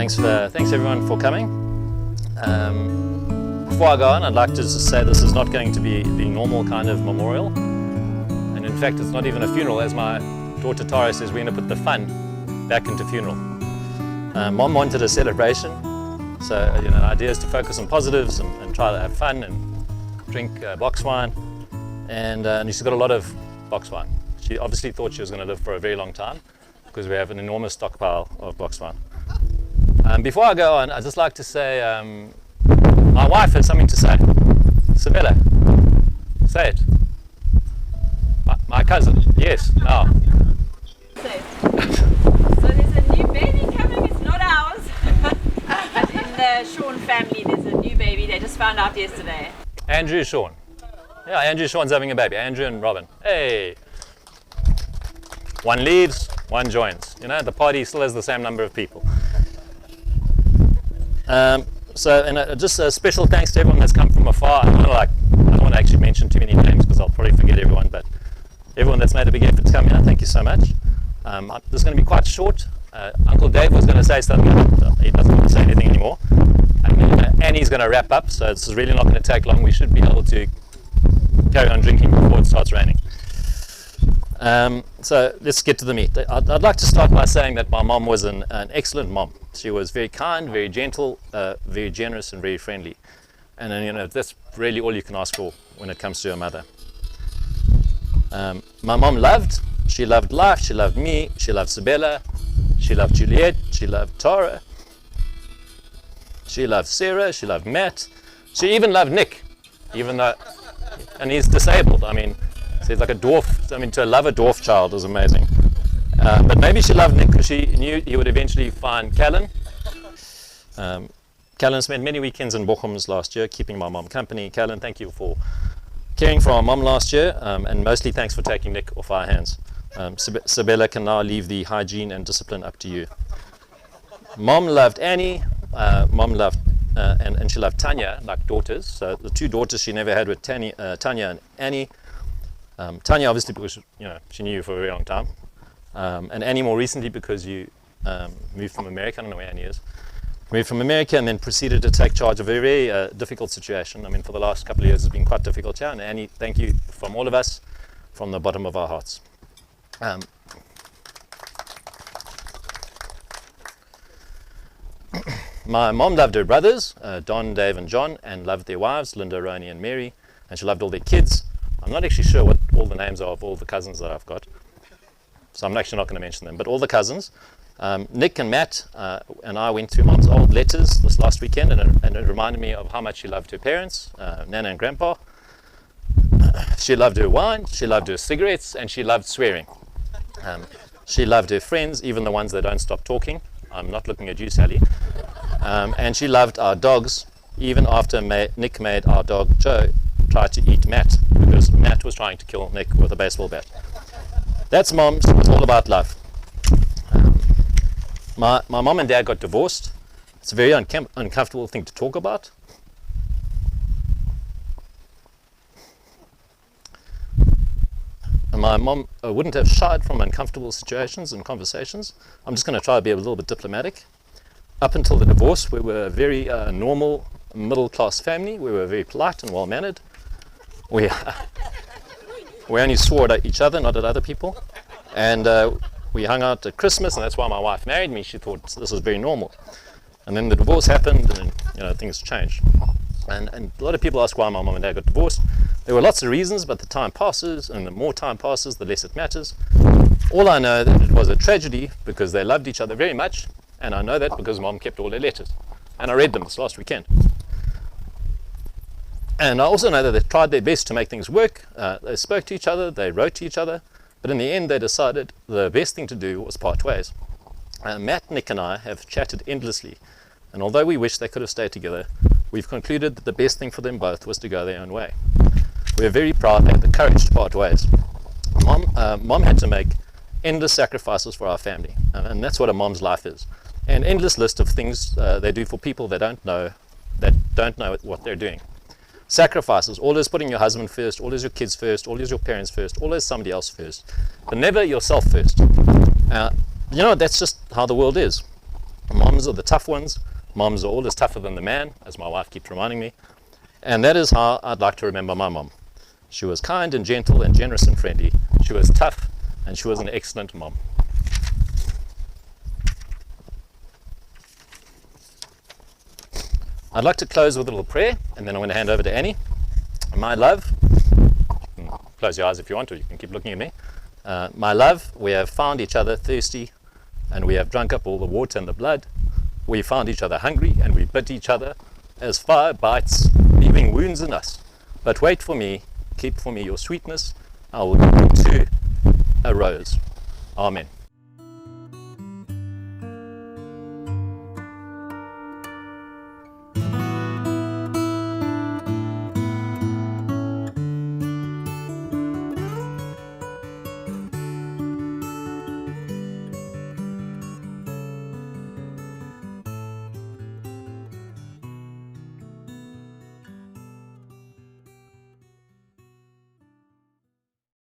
Thanks everyone for coming. Before I go on, I'd like to just say this is not going to be the normal kind of memorial. And in fact, it's not even a funeral. As my daughter Tara says, we're going to put the fun back into funeral. Mom wanted a celebration. So, the idea is to focus on positives and try to have fun and drink box wine. And she's got a lot of box wine. She obviously thought she was going to live for a very long time because we have an enormous stockpile of box wine. Before I go on, I'd just like to say my wife has something to say. Sabella, say it. My cousin, yes, now. So there's a new baby coming, it's not ours. But in the Shawn family there's a new baby, they just found out yesterday. Andrew Shawn. Yeah, Andrew Shawn's having a baby, Andrew and Robin. Hey! One leaves, one joins. The party still has the same number of people. Just a special thanks to everyone that's come from afar. I don't want to actually mention too many names because I'll probably forget everyone, but everyone that's made a big effort to come here, thank you so much. This is going to be quite short. Uncle Dave was going to say something, but he doesn't want to say anything anymore. And Annie's going to wrap up, so this is really not going to take long. We should be able to carry on drinking before it starts raining. So let's get to the meat. I'd like to start by saying that my mom was an excellent mom. She was very kind, very gentle, very generous and very friendly. And that's really all you can ask for when it comes to your mother. My mom she loved life, she loved me, she loved Sabella, she loved Juliet, she loved Tara, she loved Sarah, she loved Matt, she even loved Nick, and he's disabled. So he's like a dwarf. To love a dwarf child is amazing. But maybe she loved Nick because she knew he would eventually find Callan. Callan spent many weekends in Bochums last year, keeping my mom company. Callan, thank you for caring for our mom last year, and mostly thanks for taking Nick off our hands. Sabella can now leave the hygiene and discipline up to you. Mom loved Annie. Mom loved, and she loved Tanya, like daughters. So the two daughters she never had were Tanya and Annie. Tanya obviously because she knew you for a very long time, and Annie more recently because you moved from America. I don't know where Annie is. Moved from America and then proceeded to take charge of a very difficult situation. For the last couple of years it's been quite difficult here. And Annie, thank you from all of us, from the bottom of our hearts. My mom loved her brothers, Don, Dave and John, and loved their wives, Linda, Roni and Mary, and she loved all their kids. I'm not actually sure what all the names are of all the cousins that I've got, so I'm actually not going to mention them, but all the cousins. Nick and Matt and I went through Mom's old letters this last weekend, and it reminded me of how much she loved her parents, Nana and Grandpa. She loved her wine, she loved her cigarettes, and she loved swearing. She loved her friends, even the ones that don't stop talking. I'm not looking at you, Sally. And she loved our dogs, even after Nick made our dog Joe try to eat Matt, because Matt was trying to kill Nick with a baseball bat. That's Mom. She was all about love. My mom and dad got divorced. It's a very uncomfortable thing to talk about. And my mom wouldn't have shied from uncomfortable situations and conversations. I'm just going to try to be a little bit diplomatic. Up until the divorce, we were a very normal middle-class family. We were very polite and well-mannered. We only swore at each other, not at other people. And we hung out at Christmas, and that's why my wife married me. She thought this was very normal. And then the divorce happened, and things changed. And a lot of people ask why my mom and dad got divorced. There were lots of reasons, but the time passes, and the more time passes, the less it matters. All I know that it was a tragedy because they loved each other very much, and I know that because Mom kept all their letters. And I read them this last weekend. And I also know that they tried their best to make things work. They spoke to each other, they wrote to each other, but in the end they decided the best thing to do was part ways. Matt, Nick and I have chatted endlessly, and although we wish they could have stayed together, we've concluded that the best thing for them both was to go their own way. We're very proud they had the courage to part ways. Mom had to make endless sacrifices for our family, and that's what a mom's life is. An endless list of things they do for people they don't know what they're doing. Sacrifices, always putting your husband first, always your kids first, always your parents first, always somebody else first, but never yourself first. That's just how the world is. Moms are the tough ones. Moms are always tougher than the man, as my wife keeps reminding me. And that is how I'd like to remember my mom. She was kind and gentle and generous and friendly. She was tough, and she was an excellent mom. I'd like to close with a little prayer, and then I'm going to hand over to Annie. My love, close your eyes if you want to, you can keep looking at me. My love, we have found each other thirsty, and we have drunk up all the water and the blood. We found each other hungry, and we bit each other as fire bites, leaving wounds in us. But wait for me, keep for me your sweetness. I will give you to a rose. Amen.